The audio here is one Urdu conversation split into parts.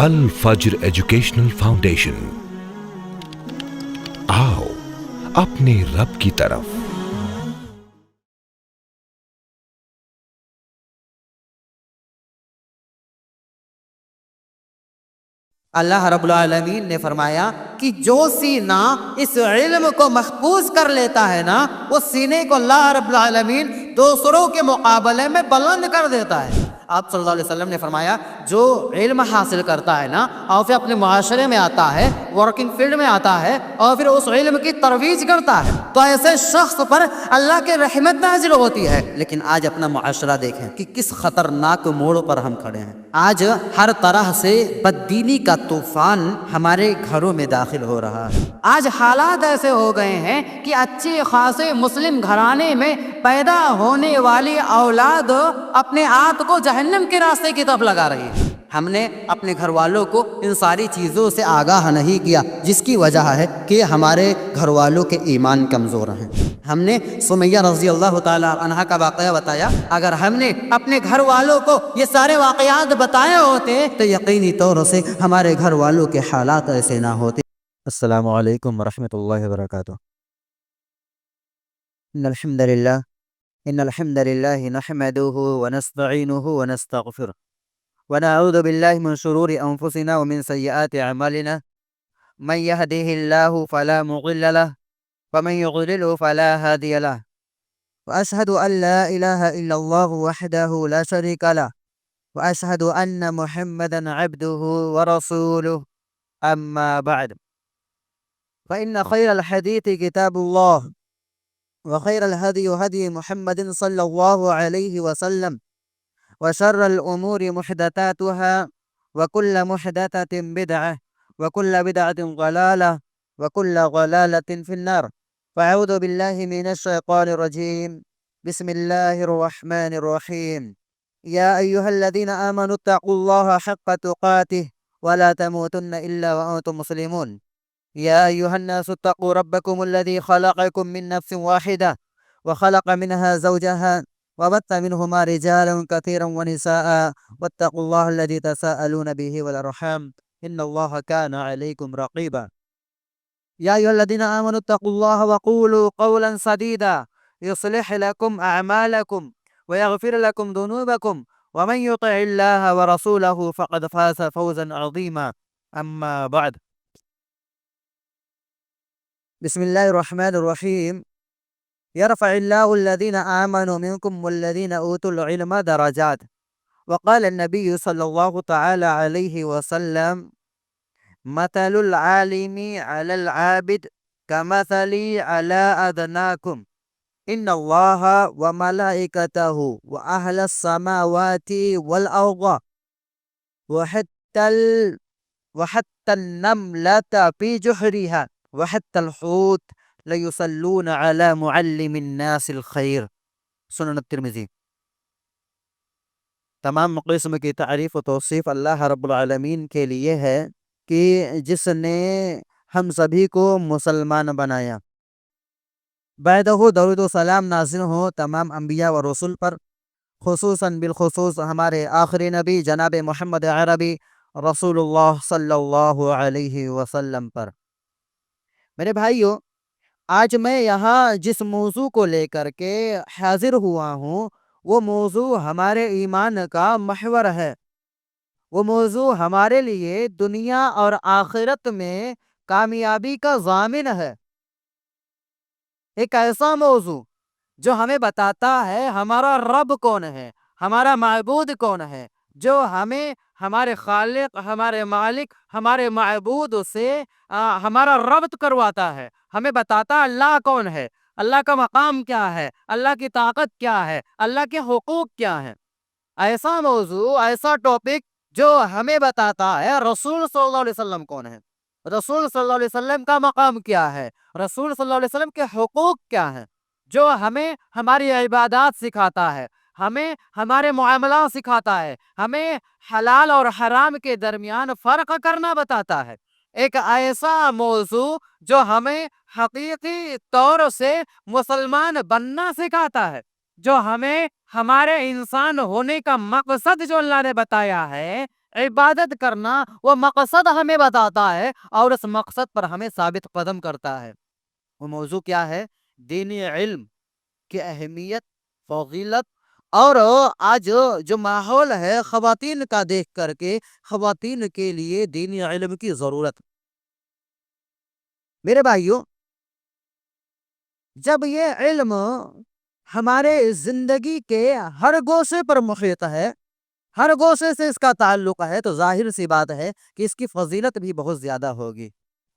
الفجر ایجوکیشنل فاؤنڈیشن، آؤ اپنے رب کی طرف۔ اللہ رب العالمین نے فرمایا کہ جو سینہ اس علم کو محفوظ کر لیتا ہے نا، اس سینے کو اللہ رب العالمین دوسروں کے مقابلے میں بلند کر دیتا ہے۔ آپ صلی اللہ علیہ وسلم نے فرمایا جو علم حاصل کرتا ہے نا اور پھر اپنے معاشرے میں آتا ہے، ورکنگ فیلڈ میں آتا ہے اور پھر اس علم کی ترویج کرتا ہے، تو ایسے شخص پر اللہ کی رحمت نازل ہوتی ہے۔ لیکن آج اپنا معاشرہ دیکھیں کہ کس خطرناک موڑ پر ہم کھڑے ہیں۔ آج ہر طرح سے بددینی کا طوفان ہمارے گھروں میں داخل ہو رہا ہے۔ آج حالات ایسے ہو گئے ہیں کہ اچھے خاصے مسلم گھرانے میں پیدا ہونے والی اولاد اپنے آپ کو جہنم کے راستے کی طرف لگا رہی ہے۔ ہم نے اپنے گھر والوں کو ان ساری چیزوں سے آگاہ نہیں کیا، جس کی وجہ ہے کہ ہمارے گھر والوں کے ایمان کمزور ہیں۔ ہم نے سمیہ رضی اللہ تعالی عنہ کا واقعہ بتایا، اگر ہم نے اپنے گھر والوں کو یہ سارے واقعات بتائے ہوتے تو یقینی طور سے ہمارے گھر والوں کے حالات ایسے نہ ہوتے۔ السلام علیکم ورحمۃ اللہ وبرکاتہ۔ ان الحمد للہ نحمده ونستعینه ونستغفره ونعوذ باللہ من شرور انفسنا ومن سیئات اعمالنا، من يهده الله فلا مضل له ومن يضلل فلا هادي له، واشهد ان لا اله الا الله وحده لا شريك له، واشهد ان محمدا عبده ورسوله، اما بعد، فان خير الحديث كتاب الله، وخير الهدي هدي محمد صلى الله عليه وسلم، وشر الأمور محدثاتها، وكل محدثة بدعة، وكل بدعة ضلالة، وكل ضلالة في النار، فأعوذ بالله من الشيطان الرجيم، بسم الله الرحمن الرحيم، يا أيها الذين آمنوا اتقوا الله حق تقاته ولا تموتن إلا وأنتم مسلمون، يا أيها الناس اتقوا ربكم الذي خلقكم من نفس واحدة وخلق منها زوجها وبث منهما رجالا كثيرا ونساء، واتقوا الله الذي تساءلون به والأرحام إن الله كان عليكم رقيبا، يا أيها الذين آمنوا اتقوا الله وقولوا قولا سديدا يصلح لكم أعمالكم ويغفر لكم ذنوبكم، ومن يطع الله ورسوله فقد فاز فوزا عظيما، أما بعد، بسم الله الرحمن الرحيم، يرفع الله الذين آمنوا منكم والذين أوتوا العلم درجات، وقال النبي صلى الله تعالى عليه وسلم مثل العالم على العابد كمثلي على أدناكم، إن الله وملائكته وأهل السماوات والأرض وحتى النملة في جحرها وحتى الحوت ليصلون على معلم الناس الخير، سنن الترمذی۔ تمام قسم کی تعریف و توصیف اللہ رب العالمین کے لیے ہے کہ جس نے ہم سبھی کو مسلمان بنایا۔ بعدہ درود و سلام نازل ہو تمام انبیاء و رسول پر، خصوصاً بالخصوص ہمارے آخری نبی جناب محمد عربی رسول اللہ صلی اللہ علیہ وسلم پر۔ میرے بھائیو، آج میں یہاں جس موضوع کو لے کر کے حاضر ہوا ہوں وہ موضوع ہمارے ایمان کا محور ہے۔ وہ موضوع ہمارے لیے دنیا اور آخرت میں کامیابی کا ضامن ہے۔ ایک ایسا موضوع جو ہمیں بتاتا ہے ہمارا رب کون ہے، ہمارا معبود کون ہے، جو ہمیں ہمارے خالق، ہمارے مالک، ہمارے معبود سے ہمارا ربط کرواتا ہے، ہمیں بتاتا اللہ کون ہے، اللہ کا مقام کیا ہے، اللہ کی طاقت کیا ہے، اللہ کے حقوق کیا ہیں۔ ایسا موضوع، ایسا ٹاپک جو ہمیں بتاتا ہے رسول صلی اللہ علیہ وسلم کون ہے، رسول صلی اللہ علیہ وسلم کا مقام کیا ہے، رسول صلی اللہ علیہ وسلم کے حقوق کیا ہیں، جو ہمیں ہماری عبادات سکھاتا ہے، ہمیں ہمارے معاملات سکھاتا ہے، ہمیں حلال اور حرام کے درمیان فرق کرنا بتاتا ہے۔ ایک ایسا موضوع جو ہمیں حقیقی طور سے مسلمان بننا سکھاتا ہے، جو ہمیں ہمارے انسان ہونے کا مقصد جو اللہ نے بتایا ہے، عبادت کرنا، وہ مقصد ہمیں بتاتا ہے اور اس مقصد پر ہمیں ثابت قدم کرتا ہے۔ وہ موضوع کیا ہے؟ دینی علم کی اہمیت، فضیلت، اور آج جو ماحول ہے خواتین کا دیکھ کر کے خواتین کے لیے دینی علم کی ضرورت۔ میرے بھائیوں، جب یہ علم ہمارے زندگی کے ہر گوشے پر محیط ہے، ہر گوشے سے اس کا تعلق ہے، تو ظاہر سی بات ہے کہ اس کی فضیلت بھی بہت زیادہ ہوگی۔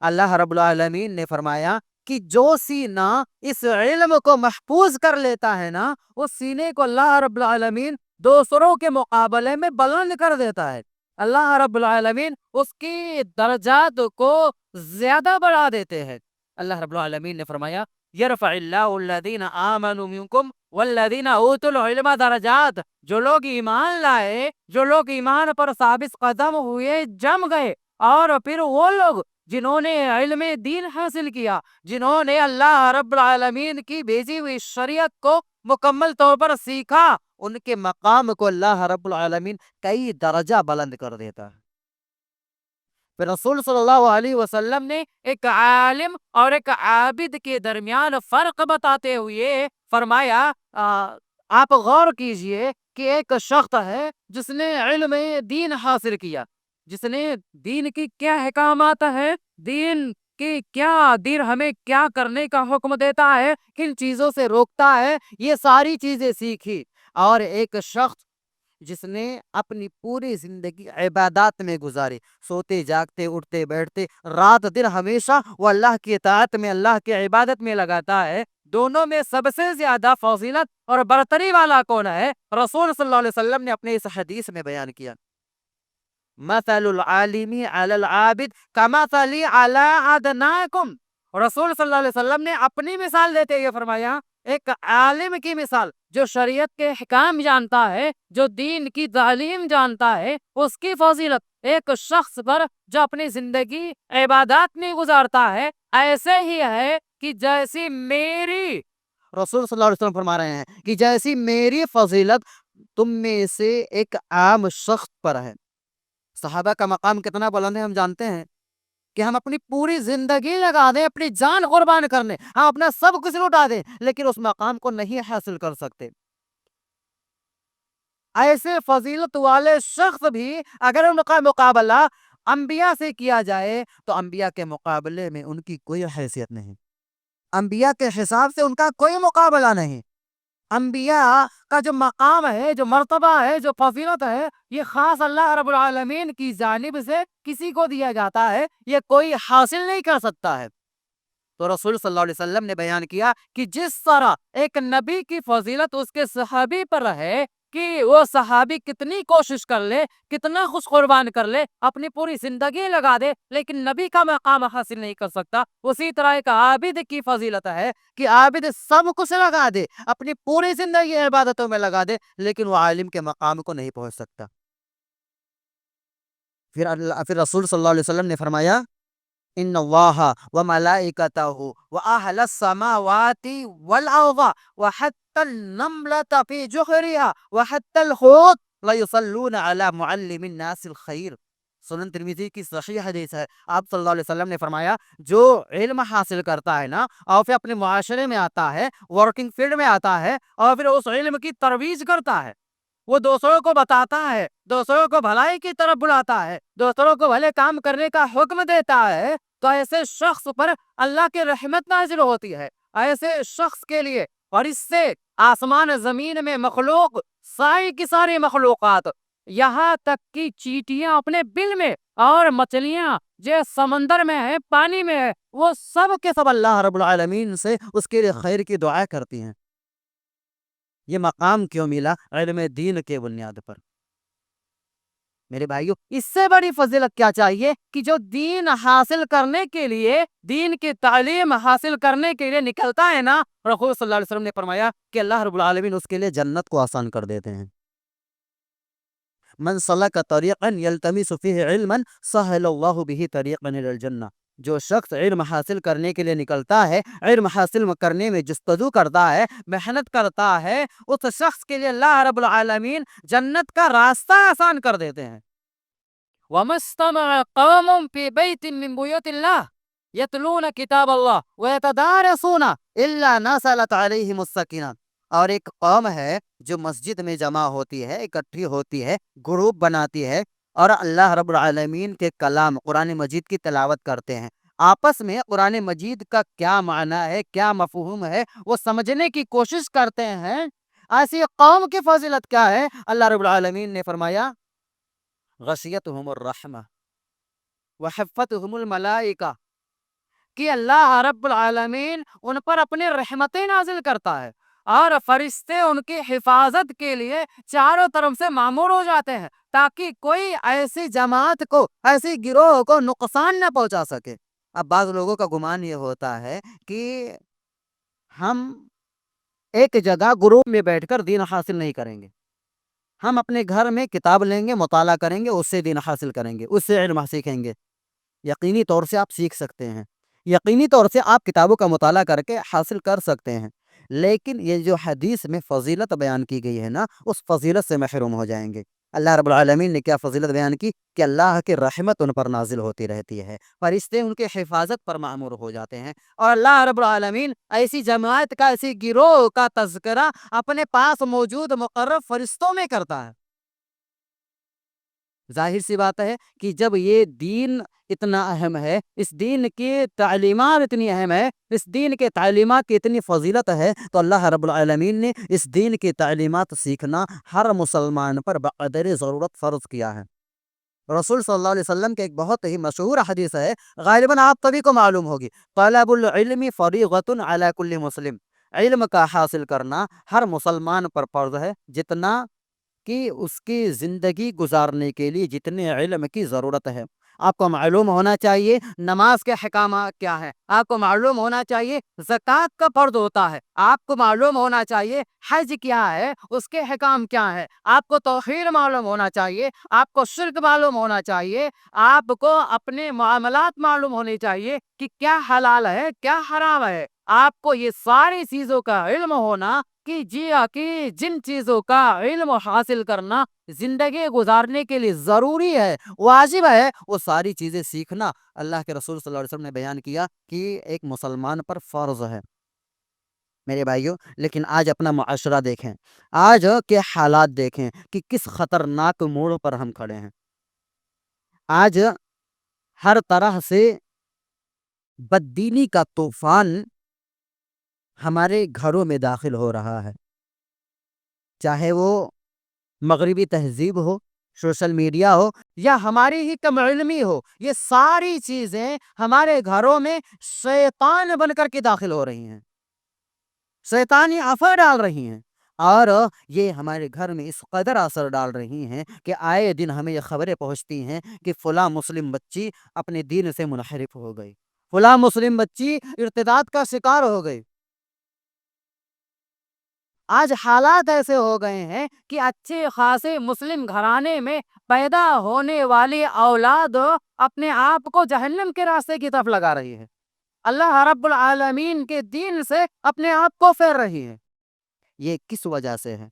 اللہ رب العالمین نے فرمایا کہ جو سینہ اس علم کو محفوظ کر لیتا ہے نا، اس سینے کو اللہ رب العالمین دوسروں کے مقابلے میں بلند کر دیتا ہے۔ اللہ رب العالمین اس کی درجات کو زیادہ بڑھا دیتے ہیں۔ اللہ رب العالمین نے فرمایا یرفع اللہ الذین آمنوا منکم والذین اوتوا العلم درجات۔ جو لوگ ایمان لائے، جو لوگ ایمان پر ثابت قدم ہوئے، جم گئے، اور پھر وہ لوگ جنہوں نے علم دین حاصل کیا، جنہوں نے اللہ رب العالمین کی بھیجی ہوئی شریعت کو مکمل طور پر سیکھا، ان کے مقام کو اللہ رب العالمین کئی درجہ بلند کر دیتا ہے۔ پھر رسول صلی اللہ علیہ وسلم نے ایک عالم اور ایک عابد کے درمیان فرق بتاتے ہوئے فرمایا، آپ غور کیجئے کہ ایک شخص ہے جس نے علم دین حاصل کیا، جس نے دین کی کیا احکامات ہے، دین کی کیا، دین ہمیں کیا کرنے کا حکم دیتا ہے، کن چیزوں سے روکتا ہے، یہ ساری چیزیں سیکھی۔ اور ایک شخص جس نے اپنی پوری زندگی عبادات میں گزاری، سوتے جاگتے اٹھتے بیٹھتے رات دن ہمیشہ وہ اللہ کی اطاعت میں، اللہ کی عبادت میں لگاتا ہے، دونوں میں سب سے زیادہ فضیلت اور برتری والا کون ہے؟ رسول صلی اللہ علیہ وسلم نے اپنے اس حدیث میں بیان کیا، مثل العالم علی العابد کمثل علی ادناکم۔ رسول صلی اللہ علیہ وسلم نے اپنی مثال دیتے ہوئے فرمایا، ایک عالم کی مثال جو شریعت کے احکام جانتا ہے، جو دین کی تعلیم جانتا ہے، اس کی فضیلت ایک شخص پر جو اپنی زندگی عبادات میں گزارتا ہے ایسے ہی ہے کہ جیسی میری، رسول صلی اللہ علیہ وسلم فرما رہے ہیں کہ جیسی میری فضیلت تم میں سے ایک عام شخص پر ہے۔ صحابہ کا مقام کتنا بلند ہے ہم جانتے ہیں کہ ہم اپنی پوری زندگی لگا دیں اپنی جان قربان کرنے، ہم اپنا سب کچھ لٹا دیں، لیکن اس مقام کو نہیں حاصل کر سکتے۔ ایسے فضیلت والے شخص بھی اگر ان کا مقابلہ انبیاء سے کیا جائے تو انبیاء کے مقابلے میں ان کی کوئی حیثیت نہیں، انبیاء کے حساب سے ان کا کوئی مقابلہ نہیں۔ انبیاء کا جو مقام ہے، جو مرتبہ ہے، جو فضیلت ہے، یہ خاص اللہ رب العالمین کی جانب سے کسی کو دیا جاتا ہے، یہ کوئی حاصل نہیں کر سکتا ہے۔ تو رسول صلی اللہ علیہ وسلم نے بیان کیا کہ جس طرح ایک نبی کی فضیلت اس کے صحابی پر ہے کہ وہ صحابی کتنی کوشش کر لے، کتنا خوش قربان کر لے، اپنی پوری زندگی لگا دے، لیکن نبی کا مقام حاصل نہیں کر سکتا، اسی طرح ایک عابد کی فضیلت ہے کہ عابد سب کچھ لگا دے، اپنی پوری زندگی عبادتوں میں لگا دے، لیکن وہ عالم کے مقام کو نہیں پہنچ سکتا۔ پھر رسول صلی اللہ علیہ وسلم نے فرمایا ان اللہ وملائکتہ واہل السماوات والارض وحتى النملة في جحرها وحتى الحوت لیصلون علی معلم الناس الخیر۔ سنن ترمذی کی صحیح حدیث ہے، آپ صلی اللہ علیہ وسلم نے فرمایا جو علم حاصل کرتا ہے نا، اور پھر اپنے معاشرے میں آتا ہے، ورکنگ فیلڈ میں آتا ہے، اور پھر اس علم کی ترویج کرتا ہے، وہ دوسروں کو بتاتا ہے، دوسروں کو بھلائی کی طرف بلاتا ہے، دوسروں کو بھلے کام کرنے کا حکم دیتا ہے، تو ایسے شخص پر اللہ کی رحمت نازل ہوتی ہے۔ ایسے شخص کے لیے فرشتے، آسمان زمین میں مخلوق، ساری کی ساری مخلوقات، یہاں تک کہ چیٹیاں اپنے بل میں، اور مچھلیاں جو سمندر میں ہے، پانی میں ہے، وہ سب کے سب اللہ رب العالمین سے اس کے لیے خیر کی دعا کرتی ہیں۔ یہ مقام کیوں ملا؟ علم دین کے بنیاد پر۔ میرے بھائیو، اس سے بڑی فضیلت کیا چاہیے کہ جو دین حاصل کرنے کے لیے، دین کی تعلیم حاصل کرنے کے لیے نکلتا ہے نا، رسول صلی اللہ علیہ وسلم نے فرمایا کہ اللہ رب العالمین اس کے لیے جنت کو آسان کر دیتے ہیں۔ من سلک طریقا یلتمس فیہ علما سہل اللہ بہ طریقا الی الجنہ۔ جو شخص علم حاصل کرنے کے لیے نکلتا ہے، علم حاصل کرنے میں جستجو کرتا ہے، محنت کرتا ہے، اس شخص کے لیے اللہ رب العالمین جنت کا راستہ آسان کر دیتے ہیں۔ وَمَا اسْتَمَعَ قَوْمٌ فِي بَيْتٍ مِّن بُيُوتِ اللَّهِ يَتْلُونَ كِتَابَ اللَّهِ وَيَتَدَارَسُونَ إِلَّا نَزَلَتْ عَلَيْهِمُ السَّكِینَةُ، اور ایک قوم ہے جو مسجد میں جمع ہوتی ہے، اکٹھی ہوتی ہے، گروپ بناتی ہے، اور اللہ رب العالمین کے کلام قرآن مجید کی تلاوت کرتے ہیں، آپس میں قرآن مجید کا کیا معنی ہے، کیا مفہوم ہے، وہ سمجھنے کی کوشش کرتے ہیں۔ ایسی قوم کی فضیلت کیا ہے؟ اللہ رب العالمین نے فرمایا غشیتہم الرحمہ وحفتہم الملائکہ، کہ اللہ رب العالمین ان پر اپنی رحمتیں نازل کرتا ہے، اور فرشتے ان کی حفاظت کے لیے چاروں طرف سے معمور ہو جاتے ہیں، تاکہ کوئی ایسی جماعت کو، ایسی گروہ کو نقصان نہ پہنچا سکے۔ اب بعض لوگوں کا گمان یہ ہوتا ہے کہ ہم ایک جگہ گروپ میں بیٹھ کر دین حاصل نہیں کریں گے، ہم اپنے گھر میں کتاب لیں گے، مطالعہ کریں گے، اس سے دین حاصل کریں گے، اس سے علم سیکھیں گے۔ یقینی طور سے آپ سیکھ سکتے ہیں، یقینی طور سے آپ کتابوں کا مطالعہ کر کے حاصل کر سکتے ہیں، لیکن یہ جو حدیث میں فضیلت بیان کی گئی ہے نا، اس فضیلت سے محروم ہو جائیں گے۔ اللہ رب العالمین نے کیا فضیلت بیان کی کہ اللہ کی رحمت ان پر نازل ہوتی رہتی ہے، فرشتے ان کے حفاظت پر معمور ہو جاتے ہیں، اور اللہ رب العالمین ایسی جماعت کا، ایسی گروہ کا تذکرہ اپنے پاس موجود مقرب فرشتوں میں کرتا ہے۔ ظاہر سی بات ہے کہ جب یہ دین اتنا اہم ہے، اس دین کی تعلیمات اتنی اہم ہے، اس دین کے تعلیمات کی اتنی فضیلت ہے، تو اللہ رب العالمین نے اس دین کی تعلیمات سیکھنا ہر مسلمان پر بقدر ضرورت فرض کیا ہے۔ رسول صلی اللہ علیہ وسلم کے ایک بہت ہی مشہور حدیث ہے، غالباً آپ سبھی کو معلوم ہوگی، طلب العلم فریضۃ علی کل مسلم، علم کا حاصل کرنا ہر مسلمان پر فرض ہے، جتنا کہ اس کی زندگی گزارنے کے لیے جتنے علم کی ضرورت ہے۔ آپ کو معلوم ہونا چاہیے نماز کے احکامات کیا ہے، آپ کو معلوم ہونا چاہیے زکوٰۃ کا فرض ہوتا ہے، آپ کو معلوم ہونا چاہیے حج کیا ہے، اس کے احکام کیا ہے، آپ کو توحید معلوم ہونا چاہیے، آپ کو شرک معلوم ہونا چاہیے، آپ کو اپنے معاملات معلوم ہونے چاہیے کہ کیا حلال ہے، کیا حرام ہے۔ آپ کو یہ ساری چیزوں کا علم ہونا کہ جن چیزوں کا علم حاصل کرنا زندگی گزارنے کے لیے ضروری ہے، واجب ہے، وہ ساری چیزیں سیکھنا اللہ کے رسول صلی اللہ علیہ وسلم نے بیان کیا کہ ایک مسلمان پر فرض ہے۔ میرے بھائیوں، لیکن آج اپنا معاشرہ دیکھیں، آج کے حالات دیکھیں کہ کس خطرناک موڑ پر ہم کھڑے ہیں۔ آج ہر طرح سے بددینی کا طوفان ہمارے گھروں میں داخل ہو رہا ہے، چاہے وہ مغربی تہذیب ہو، سوشل میڈیا ہو، یا ہماری ہی کم علمی ہو، یہ ساری چیزیں ہمارے گھروں میں شیطان بن کر کے داخل ہو رہی ہیں، شیطانی اثر ڈال رہی ہیں، اور یہ ہمارے گھر میں اس قدر اثر ڈال رہی ہیں کہ آئے دن ہمیں یہ خبریں پہنچتی ہیں کہ فلاں مسلم بچی اپنے دین سے منحرف ہو گئی، فلاں مسلم بچی ارتداد کا شکار ہو گئی۔ آج حالات ایسے ہو گئے ہیں کہ اچھے خاصے مسلم گھرانے میں پیدا ہونے والی اولاد اپنے آپ کو جہنم کے راستے کی طرف لگا رہی ہے، اللہ رب العالمین کے دین سے اپنے آپ کو پھیر رہی ہے۔ یہ کس وجہ سے ہے؟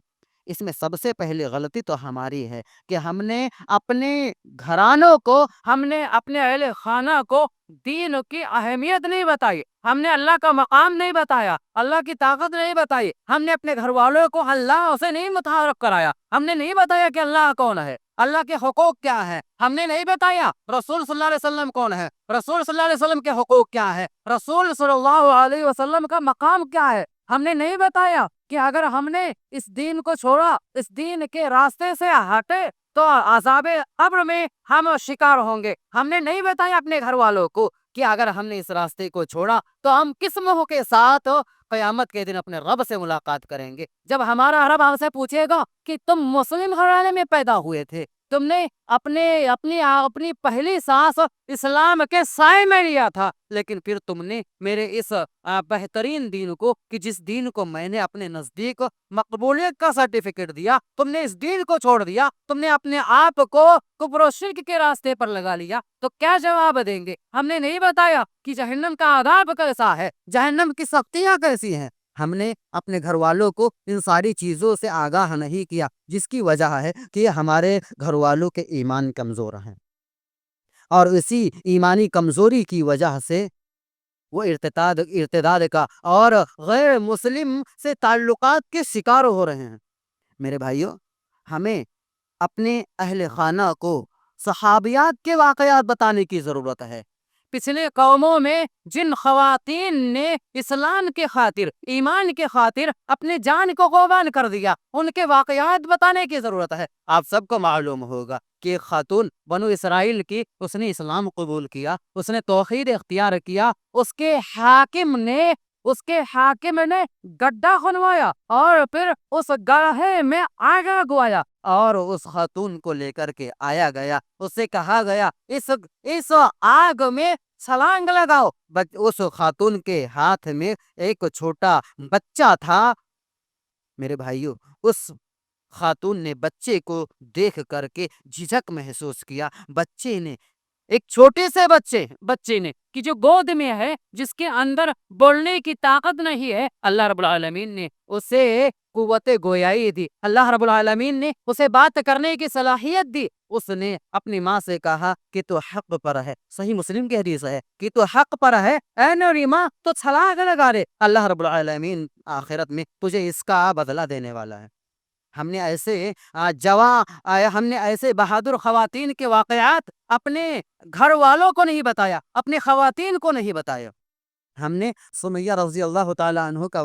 اس میں سب سے پہلی غلطی تو ہماری ہے کہ ہم نے اپنے گھرانوں کو، ہم نے اپنے اہل خانہ کو دین کی اہمیت نہیں بتائی، ہم نے اللہ کا مقام نہیں بتایا، اللہ کی طاقت نہیں بتائی، ہم نے اپنے گھر والوں کو اللہ سے نہیں متعارف کرایا، ہم نے نہیں بتایا کہ اللہ کون ہے، اللہ کے حقوق کیا ہے، ہم نے نہیں بتایا رسول صلی اللہ علیہ وسلم کون ہے، رسول صلی اللہ علیہ وسلم کے حقوق کیا ہے، رسول صلی اللہ علیہ وسلم کا مقام کیا ہے، ہم نے نہیں بتایا کہ اگر ہم نے اس دین کو چھوڑا، اس دین کے راستے سے ہٹے تو عذاب قبر میں ہم شکار ہوں گے۔ ہم نے نہیں بتایا اپنے گھر والوں کو کہ اگر ہم نے اس راستے کو چھوڑا تو ہم کس منہ کے ساتھ قیامت کے دن اپنے رب سے ملاقات کریں گے، جب ہمارا رب ہم سے پوچھے گا کہ تم مسلم گھرانے میں پیدا ہوئے تھے، تم نے اپنی پہلی سانس اسلام کے سائے میں لیا تھا، لیکن پھر تم نے میرے اس بہترین دین کو، کہ جس دین کو میں نے اپنے نزدیک مقبولیت کا سرٹیفکیٹ دیا، تم نے اس دین کو چھوڑ دیا، تم نے اپنے آپ کو کفر و شرک کے راستے پر لگا لیا، تو کیا جواب دیں گے؟ ہم نے نہیں بتایا کہ جہنم کا عذاب کیسا ہے، جہنم کی سختیاں کیسی ہیں؟ ہم نے اپنے گھر والوں کو ان ساری چیزوں سے آگاہ نہیں کیا، جس کی وجہ ہے کہ ہمارے گھر والوں کے ایمان کمزور ہیں، اور اسی ایمانی کمزوری کی وجہ سے وہ ارتداد کا اور غیر مسلم سے تعلقات کے شکار ہو رہے ہیں۔ میرے بھائیوں، ہمیں اپنے اہل خانہ کو صحابیات کے واقعات بتانے کی ضرورت ہے۔ پچھلے قوموں میں جن خواتین نے اسلام کے خاطر، ایمان کے خاطر اپنے جان کو قربان کر دیا، ان کے واقعات بتانے کی ضرورت ہے۔ آپ سب کو معلوم ہوگا کہ ایک خاتون بنو اسرائیل کی، اس نے اسلام قبول کیا، اس نے توحید اختیار کیا، اس کے حاکم نے گڈھا کھنوایا اور پھر اس گڑھے میں آگ لگوایا، اور اس خاتون کو لے کر کے آیا گیا، اس سے کہا گیا اس آگ میں چھلانگ لگاؤ۔ اس خاتون کے ہاتھ میں ایک چھوٹا بچہ تھا۔ میرے بھائیو، اس خاتون نے بچے کو دیکھ کر کے جھجک محسوس کیا۔ بچے نے، ایک چھوٹے سے بچے نے، کہ جو گود میں ہے، جس کے اندر بولنے کی طاقت نہیں ہے، اللہ رب العالمین نے اسے قوت گویائی دی، اللہ رب العالمین نے اسے بات کرنے کی صلاحیت دی۔ اس نے اپنی ماں سے کہا کہ تو حق پر ہے، صحیح مسلم کی حدیث ہے کہ تو حق پر ہے، اے میری ماں تو چھلانگ لگا دے، اللہ رب العالمین آخرت میں تجھے اس کا بدلہ دینے والا ہے۔ ہم نے ایسے بہادر خواتین کے واقعات اپنے گھر والوں کو نہیں بتایا، اپنے خواتین کو نہیں بتایا۔ ہم نے سمیہ رضی اللہ تعالی عنہ کا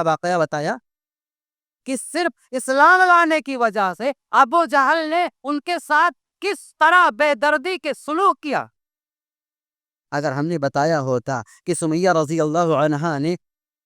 واقعہ بتایا کہ صرف اسلام لانے کی وجہ سے ابو جہل نے ان کے ساتھ کس طرح بے دردی کے سلوک کیا۔ اگر ہم نے بتایا ہوتا کہ سمیہ رضی اللہ عنہ نے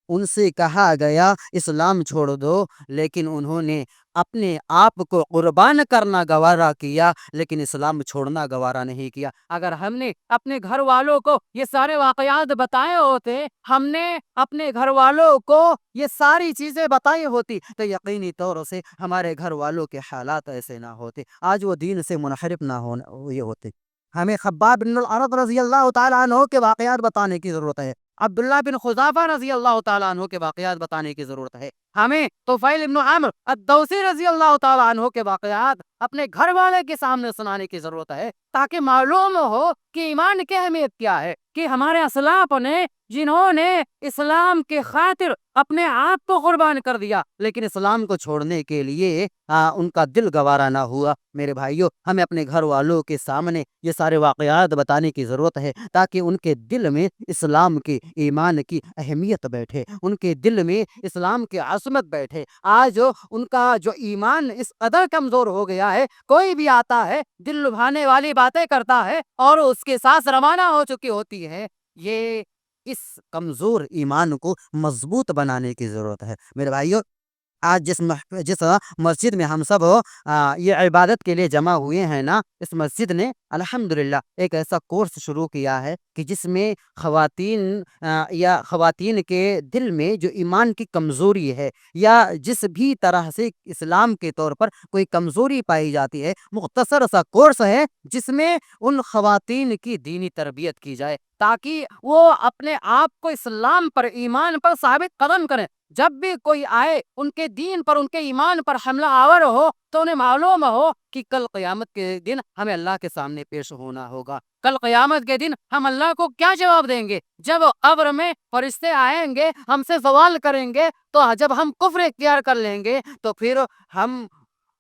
ان سے کہا گیا اسلام چھوڑ دو، لیکن انہوں نے اپنے آپ کو قربان کرنا گوارا کیا، لیکن اسلام چھوڑنا گوارا نہیں کیا۔ اگر ہم نے اپنے گھر والوں کو یہ سارے واقعات بتائے ہوتے، ہم نے اپنے گھر والوں کو یہ ساری چیزیں بتائی ہوتی، تو یقینی طور سے ہمارے گھر والوں کے حالات ایسے نہ ہوتے، آج وہ دین سے منحرف نہ ہوتے۔ ہمیں خباب بن الارت رضی اللہ تعالیٰ عنہ کے واقعات بتانے کی ضرورت ہے، عبداللہ بن خذافہ رضی اللہ تعالیٰ عنہ کے واقعات بتانے کی ضرورت ہے، ہمیں طفیل بن عمرو الدوسی رضی اللہ تعالیٰ عنہ کے واقعات اپنے گھر والے کے سامنے سنانے کی ضرورت ہے، تاکہ معلوم ہو کہ ایمان کی اہمیت کیا ہے، کہ ہمارے اسلاف نے، جنہوں نے اسلام کے خاطر اپنے آپ کو قربان کر دیا، لیکن اسلام کو چھوڑنے کے لیے ان کا دل گوارا نہ ہوا۔ میرے بھائیوں، ہمیں اپنے گھر والوں کے سامنے یہ سارے واقعات بتانے کی ضرورت ہے، تاکہ ان کے دل میں اسلام کی، ایمان کی اہمیت بیٹھے، ان کے دل میں اسلام کی عظمت بیٹھے۔ آج ان کا جو ایمان اس قدر کمزور ہو گیا ہے، کوئی بھی آتا ہے، دل لبھانے والی باتیں کرتا ہے اور اس کے ساتھ روانہ ہو چکی ہوتی ہے۔ یہ اس کمزور ایمان کو مضبوط بنانے کی ضرورت ہے۔ میرے بھائیوں، آج جس مسجد میں ہم سب یہ عبادت کے لیے جمع ہوئے ہیں نا، اس مسجد نے الحمدللہ ایک ایسا کورس شروع کیا ہے کہ جس میں خواتین کے دل میں جو ایمان کی کمزوری ہے، یا جس بھی طرح سے اسلام کے طور پر کوئی کمزوری پائی جاتی ہے، مختصر سا کورس ہے جس میں ان خواتین کی دینی تربیت کی جائے، تاکہ وہ اپنے آپ کو اسلام پر، ایمان پر ثابت قدم کریں۔ جب بھی کوئی آئے ان کے دین پر، ان کے ایمان پر حملہ آور ہو، تو انہیں معلوم ہو کہ کل قیامت کے دن ہمیں اللہ کے سامنے پیش ہونا ہوگا۔ کل قیامت کے دن ہم اللہ کو کیا جواب دیں گے؟ جب قبر میں فرشتے آئیں گے، ہم سے سوال کریں گے، تو جب ہم کفر اختیار کر لیں گے، تو پھر ہم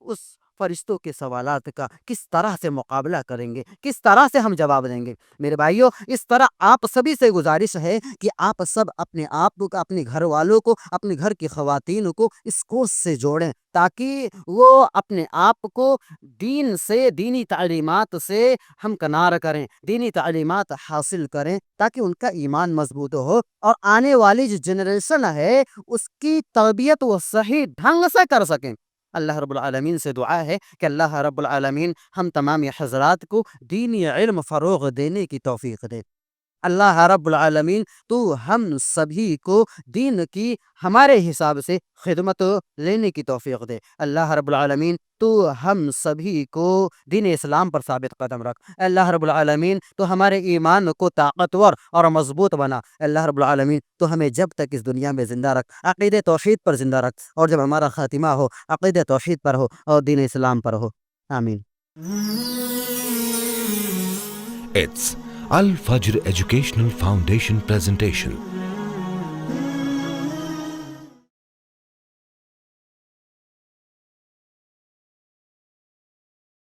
اس فرشتوں کے سوالات کا کس طرح سے مقابلہ کریں گے، کس طرح سے ہم جواب دیں گے؟ میرے بھائیوں، اس طرح آپ سبھی سے گزارش ہے کہ آپ سب اپنے آپ کو، اپنے گھر والوں کو، اپنے گھر کی خواتین کو اس کورس سے جوڑیں، تاکہ وہ اپنے آپ کو دین سے، دینی تعلیمات سے ہمکنار کریں، دینی تعلیمات حاصل کریں، تاکہ ان کا ایمان مضبوط ہو، اور آنے والی جو جنریشن ہے اس کی تربیت وہ صحیح ڈھنگ سے کر سکیں۔ اللہ رب العالمین سے دعا ہے کہ اللہ رب العالمین ہم تمام حضرات کو دینی علم فروغ دینے کی توفیق دے۔ اللہ رب العالمین تو ہم سبھی کو دین کی ہمارے حساب سے خدمت لینے کی توفیق دے۔ اللہ رب العالمین تو ہم سبھی کو دین اسلام پر ثابت قدم رکھ۔ اللہ رب العالمین تو ہمارے ایمان کو طاقتور اور مضبوط بنا۔ اللہ رب العالمین تو ہمیں جب تک اس دنیا میں زندہ رکھ، عقید توحید پر زندہ رکھ، اور جب ہمارا خاتمہ ہو عقید توحید پر ہو اور دین اسلام پر ہو۔ آمین۔ It's Al Fajr Educational Foundation presentation.